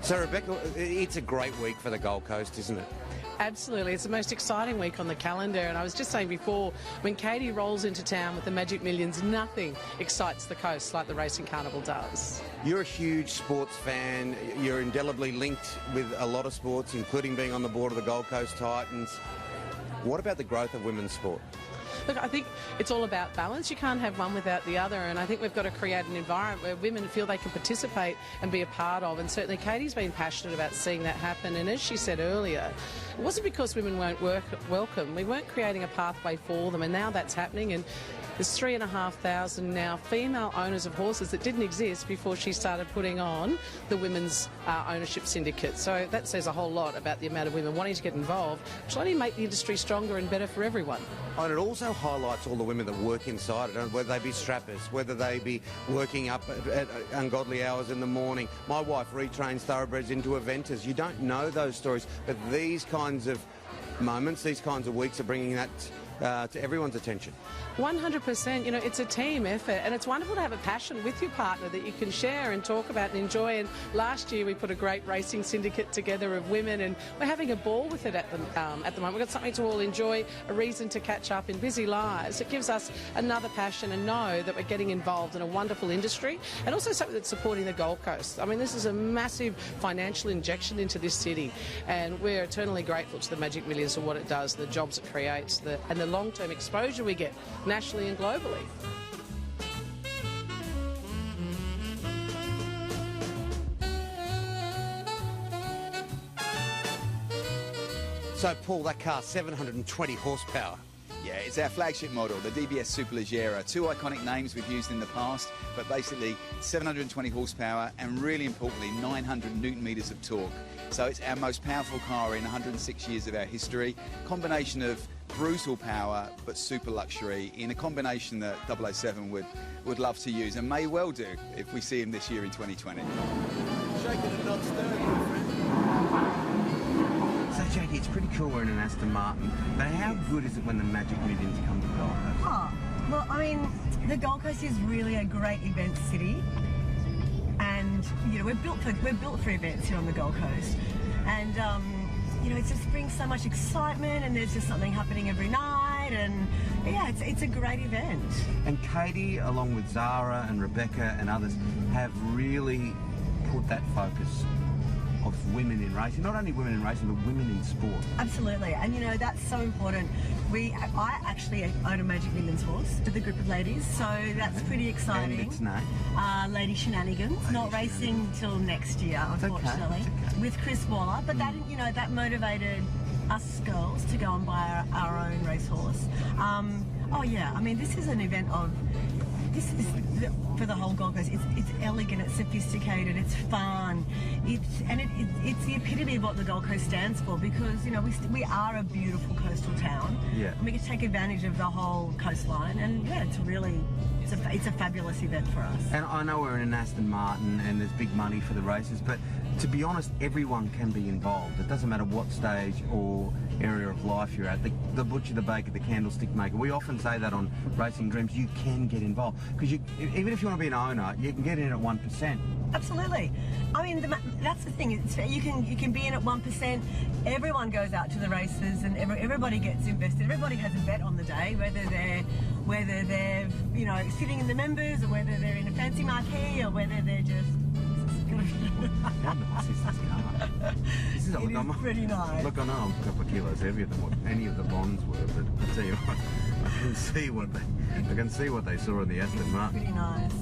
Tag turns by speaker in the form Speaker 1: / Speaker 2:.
Speaker 1: So, Rebecca, it's a great week for the Gold Coast, isn't it?
Speaker 2: Absolutely. It's the most exciting week on the calendar. And I was just saying before, when Katie rolls into town with the Magic Millions, nothing excites the coast like the Racing Carnival does.
Speaker 1: You're a huge sports fan. You're indelibly linked with a lot of sports, including being on the board of the Gold Coast Titans. What about the growth of women's sport?
Speaker 2: Look, I think it's all about balance. You can't have one without the other, and I think we've got to create an environment where women feel they can participate and be a part of, and certainly Katie's been passionate about seeing that happen. And as she said earlier, it wasn't because women weren't welcome. We weren't creating a pathway for them, and now that's happening. And there's 3,500 now female owners of horses that didn't exist before she started putting on the women's ownership syndicate. So that says a whole lot about the amount of women wanting to get involved, which will only make the industry stronger and better for everyone.
Speaker 1: And it also highlights all the women that work inside it, whether they be strappers, whether they be working up at ungodly hours in the morning. My wife retrains thoroughbreds into eventers. You don't know those stories, but these kinds of moments, these kinds of weeks are bringing that to everyone's attention.
Speaker 2: 100%. You know, it's a team effort, and it's wonderful to have a passion with your partner that you can share and talk about and enjoy. And last year we put a great racing syndicate together of women, and we're having a ball with it at the moment. We've got something to all enjoy, a reason to catch up in busy lives. It gives us another passion and know that we're getting involved in a wonderful industry, and also something that's supporting the Gold Coast. I mean, this is a massive financial injection into this city, and we're eternally grateful to the Magic Millions for what it does, the jobs it creates, and the long-term exposure we get nationally and globally.
Speaker 1: So, Paul, that car, 720 horsepower.
Speaker 3: Yeah, it's our flagship model, the DBS Superleggera. Two iconic names we've used in the past, but basically 720 horsepower and, really importantly, 900 newton meters of torque. So it's our most powerful car in 106 years of our history. Combination of brutal power but super luxury in a combination that 007 would love to use and may well do if we see him this year in 2020.
Speaker 1: Shaking and not stirring, my friend. So, Jackie, it's pretty cool we're in an Aston Martin, but how good is it when the Magic Millions come to Gold Coast?
Speaker 4: Oh, well, I mean, the Gold Coast is really a great event city, and you know we're built for events here on the Gold Coast, and you know, it just brings so much excitement, and there's just something happening every night, and yeah, it's a great event.
Speaker 1: And Katie, along with Zara and Rebecca and others, have really put that focus of women in racing, not only women in racing, but women in sport.
Speaker 4: Absolutely, and you know, that's so important. I actually own a Magic Millions horse with a group of ladies, so that's pretty exciting.
Speaker 1: And its name?
Speaker 4: Lady Shenanigans. Not racing till next year, unfortunately, with Chris Waller. But that, you know, that motivated us girls to go and buy our own racehorse. Oh yeah, I mean, this is an event of. This is for the whole Gold Coast. It's elegant, it's sophisticated, it's fun, it's the epitome of what the Gold Coast stands for, because you know we are a beautiful coastal town.
Speaker 1: Yeah.
Speaker 4: And we can take advantage of the whole coastline, and yeah, it's a fabulous event for us.
Speaker 1: And I know we're in an Aston Martin and there's big money for the races, but to be honest, everyone can be involved. It doesn't matter what stage or area of life you're at. The butcher, the baker, the candlestick maker. We often say that on Racing Dreams. You can get involved because even if you want to be an owner, you can get in at 1%.
Speaker 4: Absolutely. I mean, that's the thing. You can be in at 1%. Everyone goes out to the races, and everybody gets invested. Everybody has a bet on the day, whether they're you know sitting in the members, or whether they're in a fancy marquee, or whether they're just.
Speaker 1: How nice is this car? This is
Speaker 4: pretty nice.
Speaker 1: Look, I know I'm a couple of kilos heavier than what any of the Bonds were, but I tell you what, I can see what they saw in the Aston Martin.
Speaker 4: Pretty nice.